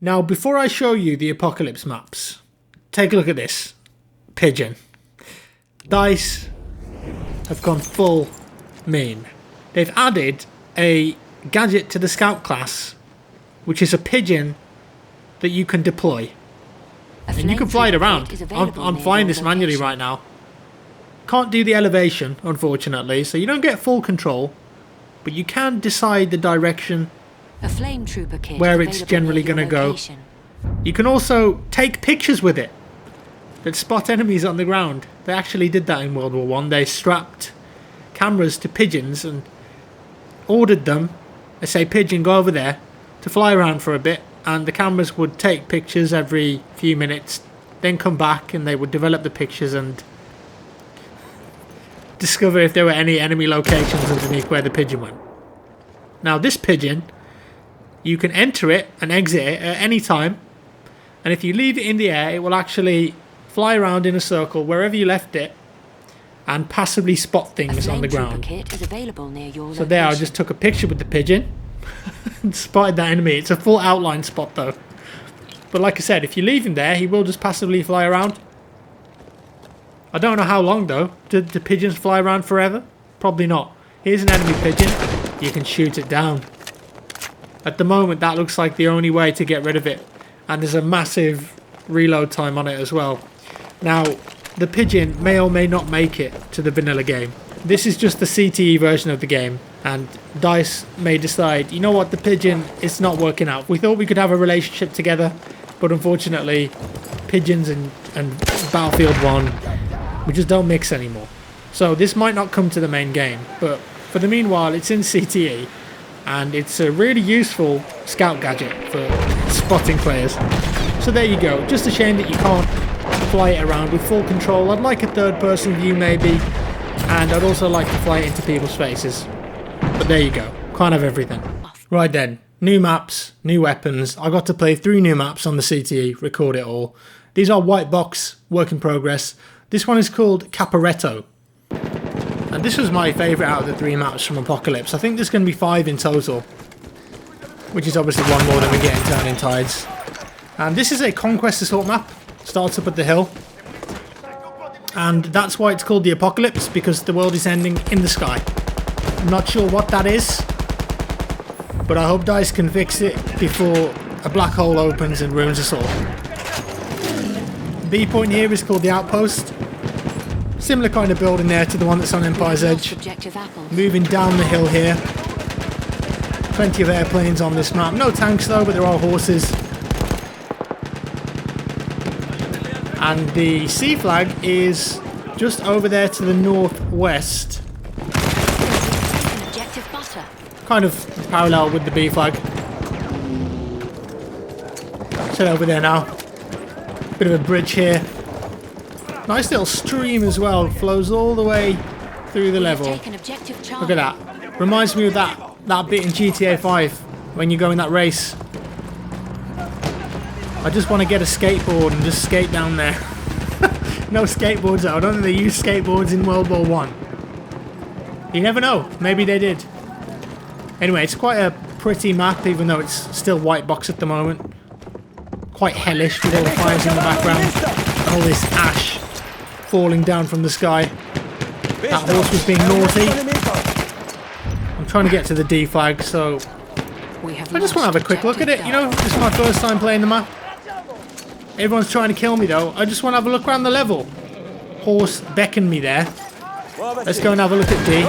Now, before I show you the Apocalypse maps, take a look at this. Pigeon. DICE have gone full mean. They've added a gadget to the scout class, which is a pigeon that you can deploy. And you can fly it around. I'm flying this manually right now. Can't do the elevation, unfortunately, so you don't get full control, but you can decide the direction where it's generally going to go. You can also take pictures with it that spot enemies on the ground. They actually did that in World War One. They strapped cameras to pigeons and ordered them, they say, pigeon, go over there, to fly around for a bit, and the cameras would take pictures every few minutes, then come back and they would develop the pictures and discover if there were any enemy locations underneath where the pigeon went. Now this pigeon, you can enter it and exit it at any time, and if you leave it in the air, it will actually fly around in a circle wherever you left it and passively spot things on the ground. So there, I just took a picture with the pigeon and spotted that enemy. It's a full outline spot though. But like I said, if you leave him there, he will just passively fly around. I don't know how long though. Do the pigeons fly around forever? Probably not. Here's an enemy pigeon. You can shoot it down. At the moment, that looks like the only way to get rid of it. And there's a massive reload time on it as well. Now, the pigeon may or may not make it to the vanilla game. This is just the CTE version of the game, and DICE may decide, you know what, the pigeon, it's not working out. We thought we could have a relationship together, but unfortunately, pigeons and Battlefield 1, we just don't mix anymore. So this might not come to the main game, but for the meanwhile, it's in CTE, and it's a really useful scout gadget for spotting players. So there you go. Just a shame that you can't fly it around with full control. I'd like a third-person view maybe, and I'd also like to fly it into people's faces. But there you go. Can't have everything. Right then, new maps, new weapons. I got to play 3 new maps on the CTE, record it all. These are white box, work in progress. This one is called Caporetto. And this was my favourite out of the 3 maps from Apocalypse. I think there's going to be 5 in total, which is obviously one more than we get in Turning Tides. And this is a Conquest Assault map. Starts up at the hill. And that's why it's called the Apocalypse, because the world is ending in the sky. I'm not sure what that is, but I hope DICE can fix it before a black hole opens and ruins us all. B point here is called the Outpost. Similar kind of building there to the one that's on Empire's Edge. Moving down the hill here. Plenty of airplanes on this map. No tanks though, but there are horses. And the sea flag is just over there to the northwest. Kind of parallel with the B flag. So over there now. Bit of a bridge here. Nice little stream as well. Flows all the way through the level. Look at that. Reminds me of that bit in GTA 5 when you go in that race. I just want to get a skateboard and just skate down there. No skateboards though. I don't think they used skateboards in World War One. You never know. Maybe they did. Anyway, it's quite a pretty map, even though it's still white box at the moment. Quite hellish with all the fires in the background. And all this ash falling down from the sky. That horse was being naughty. I'm trying to get to the D flag, so I just want to have a quick look at it. You know, this is my first time playing the map. Everyone's trying to kill me though. I just want to have a look around the level. Horse beckoned me there. Let's go and have a look at D.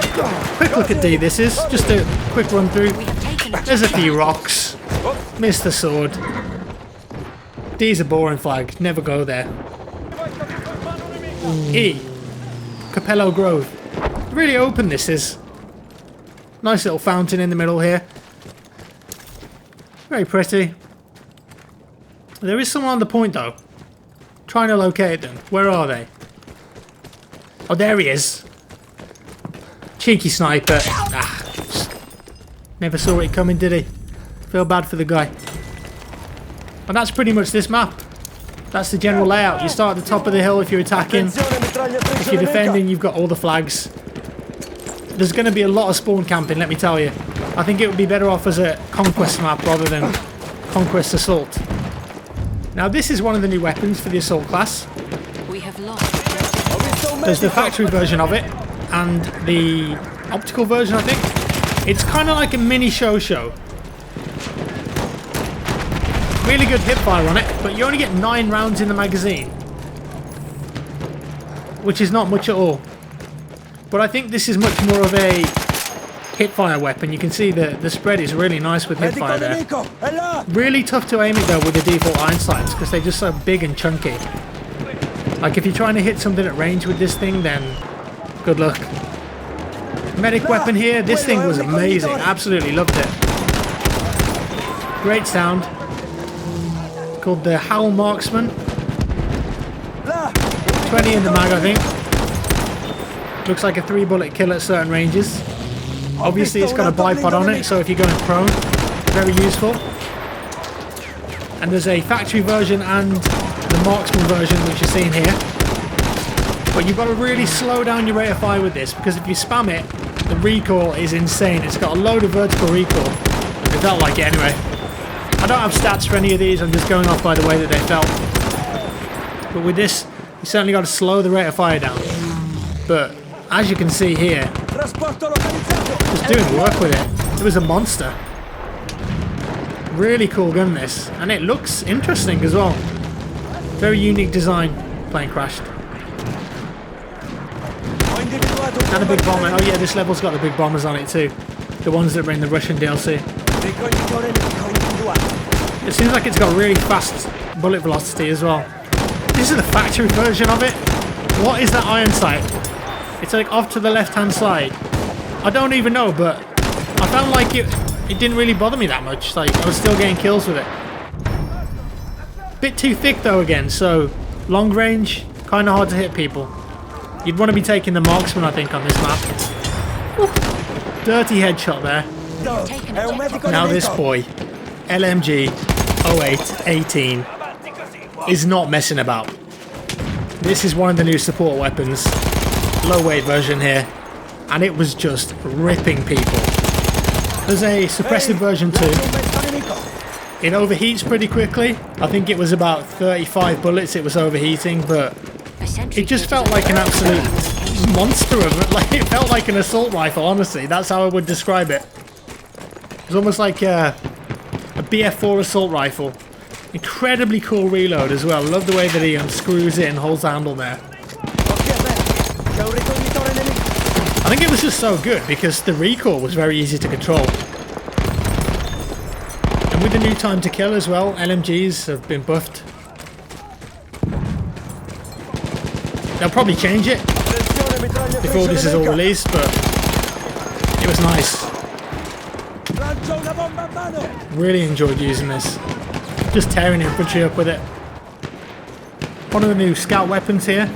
Quick look at D this is. Just a quick run through. There's a few rocks. Missed the sword. D's a boring flag. Never go there. E. Capello Grove. Really open this is. Nice little fountain in the middle here. Very pretty. There is someone on the point though. Trying to locate them. Where are they? Oh, there he is. Cheeky sniper. Never saw it coming, did he? Feel bad for the guy. And that's pretty much this map. That's the general layout. You start at the top of the hill if you're attacking. If you're defending, you've got all the flags. There's going to be a lot of spawn camping, let me tell you. I think it would be better off as a conquest map rather than conquest assault. Now this is one of the new weapons for the assault class. We have lost. There's the factory version of it and the optical version, I think. It's kind of like a mini show. Really good hip fire on it, but you only get 9 rounds in the magazine, which is not much at all. But I think this is much more of a hip fire weapon. You can see the spread is really nice with hip fire there. Really tough to aim it though with the default iron sights because they're just so big and chunky. Like if you're trying to hit something at range with this thing, then good luck. Medic weapon here. This thing was amazing. Absolutely loved it. Great sound. Called the Howl Marksman. 20 in the mag, I think. Looks like a 3-bullet kill at certain ranges. Obviously it's got a bipod on it, so if you're going prone, very useful. And there's a factory version and the marksman version, which you're seeing here. But you've got to really slow down your rate of fire with this, because if you spam it, the recoil is insane. It's got a load of vertical recoil. It felt like it anyway. I don't have stats for any of these, I'm just going off by the way that they felt. But with this, you certainly got to slow the rate of fire down. But as you can see here, just doing work with it. It was a monster. Really cool gun this, and it looks interesting as well. Very unique design. Plane crashed. And a big bomber. Oh yeah, this level's got the big bombers on it too. The ones that were in the Russian DLC. It seems like it's got really fast bullet velocity as well. This is the factory version of it. What is that iron sight? It's like off to the left hand side. I don't even know, but I found like it didn't really bother me that much. Like I was still getting kills with it. Bit too thick though again, so long range, kind of hard to hit people. You'd want to be taking the marksman, I think, on this map. Woo. Dirty headshot there. Now this boy, LMG 0818, is not messing about. This is one of the new support weapons, low weight version here, and it was just ripping people. There's a suppressive version too. It overheats pretty quickly. I think it was about 35 bullets it was overheating, but it just felt like an absolute monster of it. Like it felt like an assault rifle, honestly. That's how I would describe it. It was almost like a BF4 assault rifle. Incredibly cool reload as well. Love the way that he unscrews it and holds the handle there. I think it was just so good because the recoil was very easy to control. And with the new time to kill as well, LMGs have been buffed. They'll probably change it before this is all released, but it was nice. Really enjoyed using this. Just tearing infantry up with it. One of the new scout weapons here.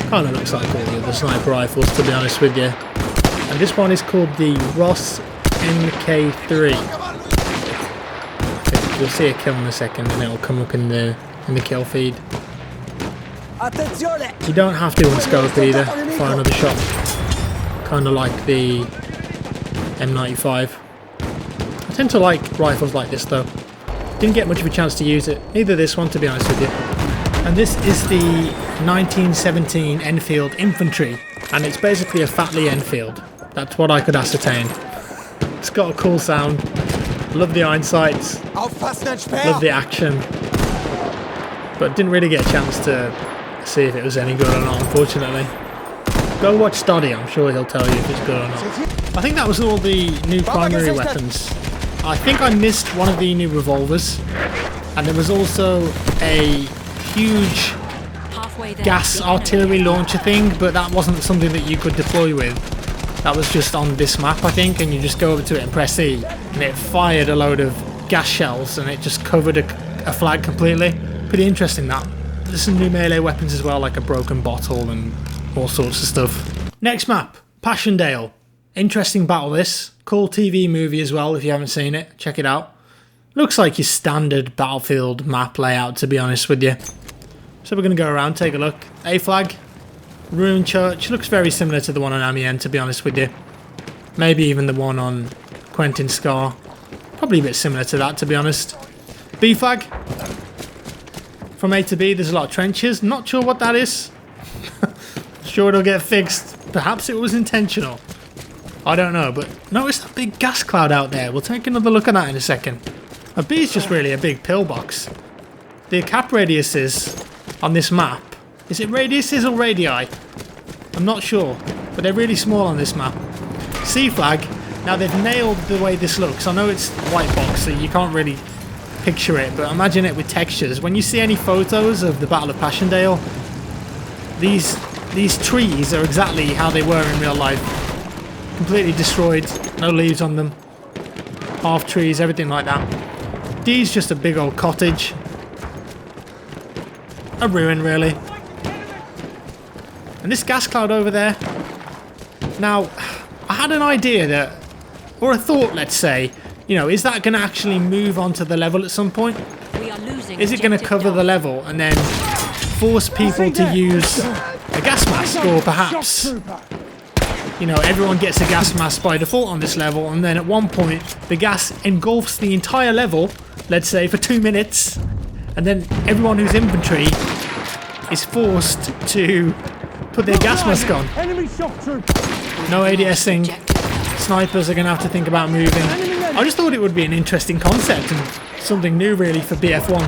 Kind of looks like all the other sniper rifles, to be honest with you. And this one is called the Ross MK3. You'll see a kill in a second, and it'll come up in the kill feed. You don't have to unscope either. Fire another shot. Kind of like the M95. I tend to like rifles like this though. Didn't get much of a chance to use it. Neither this one, to be honest with you. And this is the 1917 Enfield Infantry, and it's basically a Fatley Enfield. That's what I could ascertain. It's got a cool sound. Love the iron sights. Love the action. But didn't really get a chance to see if it was any good or not, unfortunately. Go watch Stoddy, I'm sure he'll tell you if it's good or not. I think that was all the new primary weapons. I think I missed one of the new revolvers, and there was also a huge gas artillery launcher thing, but that wasn't something that you could deploy with. That was just on this map, I think, and you just go over to it and press E, and it fired a load of gas shells, and it just covered a flag completely. Pretty interesting, that. There's some new melee weapons as well, like a broken bottle and all sorts of stuff. Next map, Passchendaele. Interesting battle this. Cool TV movie as well, if you haven't seen it. Check it out. Looks like your standard Battlefield map layout, to be honest with you. So we're going to go around, take a look. A flag. Ruined church. Looks very similar to the one on Amiens, to be honest with you. Maybe even the one on Quentin Scar. Probably a bit similar to that, to be honest. B flag. from A to B, there's a lot of trenches. Not sure what that is. Sure it'll get fixed. Perhaps it was intentional. I don't know, but notice that big gas cloud out there. We'll take another look at that in a second. A B is just really a big pillbox. The cap radiuses on this map. Is it radiuses or radii? I'm not sure, but they're really small on this map. C flag. Now they've nailed the way this looks. I know it's white box, so you can't really picture it, but imagine it with textures. When you see any photos of the Battle of Passchendaele, these trees are exactly how they were in real life. Completely destroyed, no leaves on them, half trees, everything like that. D's just a big old cottage. A ruin, really. And this gas cloud over there. Now, I had an idea that, or a thought, let's say, you know, is that going to actually move onto the level at some point? Is it going to cover the level and then force people to use a gas mask, or perhaps, you know, everyone gets a gas mask by default on this level, and then at one point the gas engulfs the entire level, let's say for 2 minutes, and then everyone who's infantry is forced to put their gas mask on. No ADSing. Snipers are going to have to think about moving. I just thought it would be an interesting concept and something new really for BF1.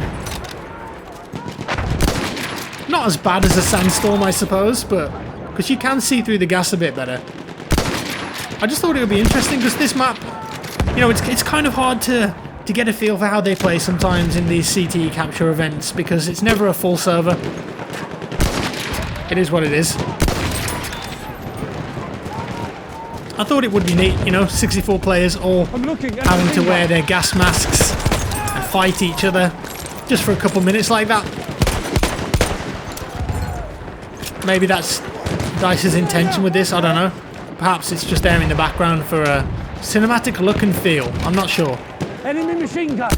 Not as bad as a sandstorm, I suppose, but because you can see through the gas a bit better. I just thought it would be interesting because this map, you know, it's kind of hard to get a feel for how they play sometimes in these CTE capture events because it's never a full server. It is what it is. I thought it would be neat, you know, 64 players all having to wear their gas masks and fight each other just for a couple minutes like that. Maybe that's DICE's intention with this, I don't know. Perhaps it's just there in the background for a cinematic look and feel, I'm not sure. Enemy machine gun!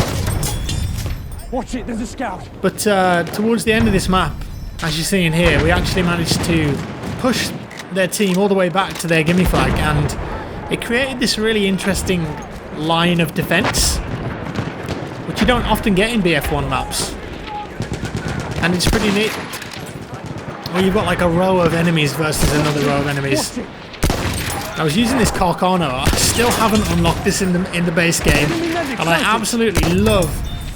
Watch it, there's a scout. But towards the end of this map, as you're seeing here, we actually managed to push their team all the way back to their gimme flag, and it created this really interesting line of defense, which you don't often get in BF1 maps, and it's pretty neat. Where you've got like a row of enemies versus another row of enemies. I was using this Carcano. I still haven't unlocked this in the base game, and I absolutely love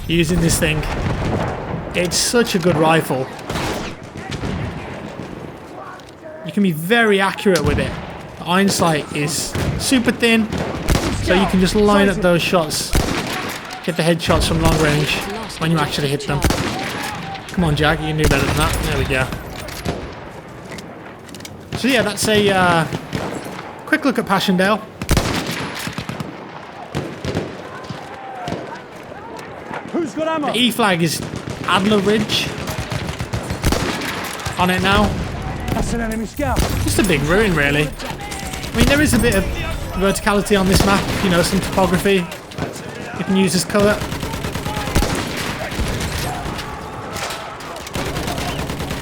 using this thing. It's such a good rifle. You can be very accurate with it. The iron sight is super thin, so you can just line up those shots, get the headshots from long range when you actually hit them. Come on, Jack, you can do better than that. There we go. So yeah, that's a quick look at Passchendaele. Who's got ammo? The E flag is Adler Ridge on it now. That's an enemy scout. Just a big ruin, really. I mean, there is a bit of verticality on this map, you know, some topography you can use as cover.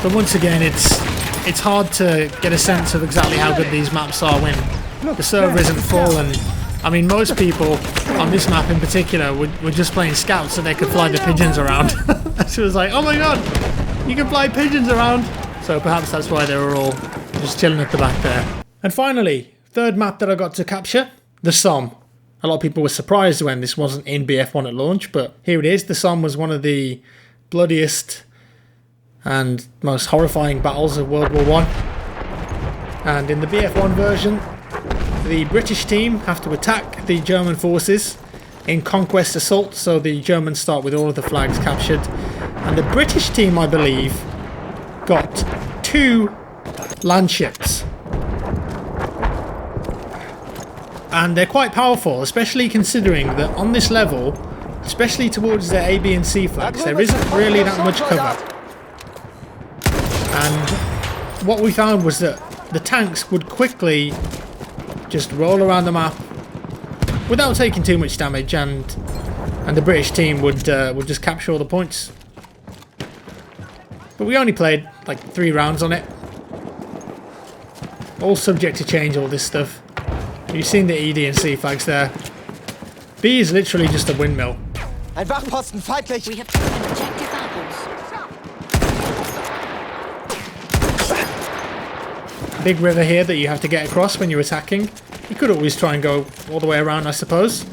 But once again, it's hard to get a sense of exactly how good these maps are when the server isn't full. And I mean, most people on this map in particular were just playing scouts so they could fly the pigeons around. So it was like, oh my god, you can fly pigeons around. So perhaps that's why they were all just chilling at the back there. And finally, third map that I got to capture, the Somme. A lot of people were surprised when this wasn't in BF1 at launch, but here it is. The Somme was one of the bloodiest and most horrifying battles of World War I. And in the BF1 version, the British team have to attack the German forces in conquest assault, so the Germans start with all of the flags captured. And the British team, I believe, got 2 land ships. And they're quite powerful, especially considering that on this level, especially towards their A, B and C flags, there isn't really that much cover. And what we found was that the tanks would quickly just roll around the map without taking too much damage, and the British team would just capture all the points. But we only played like 3 rounds on it. All subject to change, all this stuff. You've seen the ED and C flags there. B is literally just a windmill. Ein Wachposten feindlich. We have taken objective apples. big river here that you have to get across when you're attacking. You could always try and go all the way around, I suppose.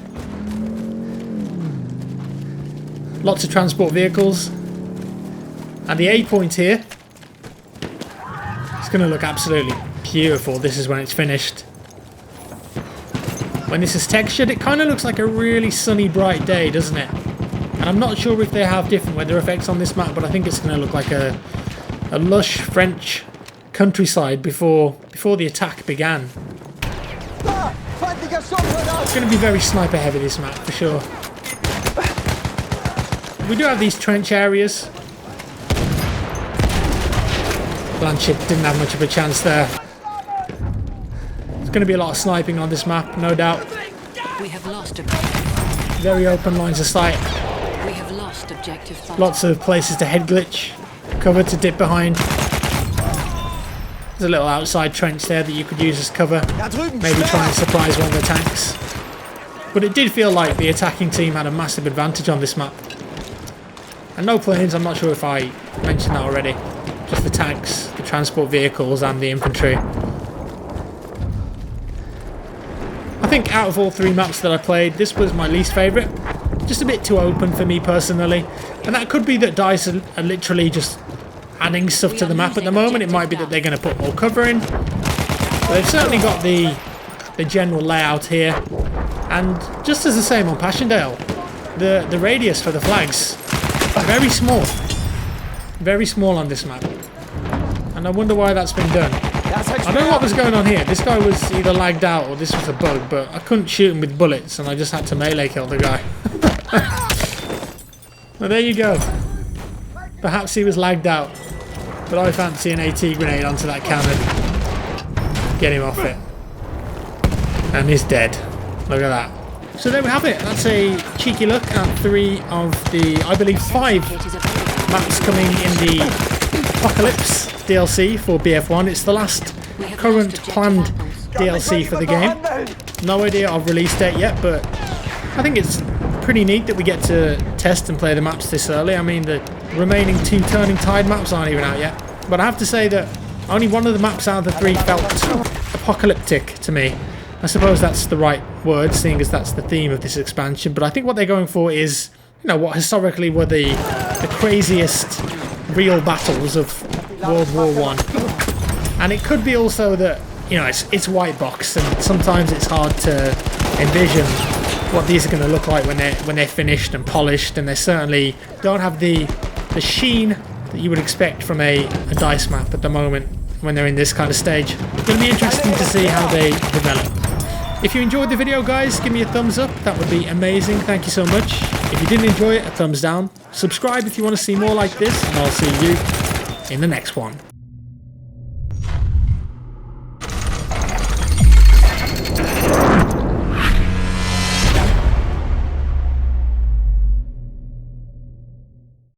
Lots of transport vehicles. And the A point here, it's going to look absolutely beautiful. This is when it's finished. When this is textured, it kind of looks like a really sunny, bright day, doesn't it? And I'm not sure if they have different weather effects on this map, but I think it's going to look like a lush French countryside before the attack began. It's going to be very sniper heavy, this map, for sure. We do have these trench areas. Blanchett didn't have much of a chance there. There's going to be a lot of sniping on this map, no doubt. We have lost very open lines of sight. We have lost objective. Lots of places to head glitch, cover to dip behind. There's a little outside trench there that you could use as cover. Maybe try and surprise one of the tanks. But it did feel like the attacking team had a massive advantage on this map. And no planes, I'm not sure if I mentioned that already. Just the tanks, the transport vehicles and the infantry. I think out of all 3 maps that I played, this was my least favourite. Just a bit too open for me personally. And that could be that DICE are literally just adding stuff to the map at the moment. It might be that they're going to put more cover in. But they've certainly got the general layout here. And just as the same on Passchendaele, the radius for the flags, very small. Very small on this map. And I wonder why that's been done. I don't know what was going on here. This guy was either lagged out or this was a bug, but I couldn't shoot him with bullets and I just had to melee kill the guy. Well, there you go. Perhaps he was lagged out, but I fancy an AT grenade onto that cannon. Get him off it. And he's dead. Look at that. So there we have it. That's a cheeky look at 3 of the, I believe, 5 maps coming in the Apocalypse DLC for BF1. It's the last current planned DLC for the game. No idea of release date yet, but I think it's pretty neat that we get to test and play the maps this early. I mean, the remaining 2 Turning Tide maps aren't even out yet. But I have to say that only one of the maps out of the 3 felt apocalyptic to me. I suppose that's the right word, seeing as that's the theme of this expansion. But I think what they're going for is, you know, what historically were the craziest real battles of World War I. And it could be also that, you know, it's white box, and sometimes it's hard to envision what these are going to look like when they're finished and polished, and they certainly don't have the sheen that you would expect from a DICE map at the moment when they're in this kind of stage. It's going to be interesting to see how they develop. If you enjoyed the video, guys, give me a thumbs up. That would be amazing. Thank you so much. If you didn't enjoy it, a thumbs down. Subscribe if you want to see more like this, and I'll see you in the next one.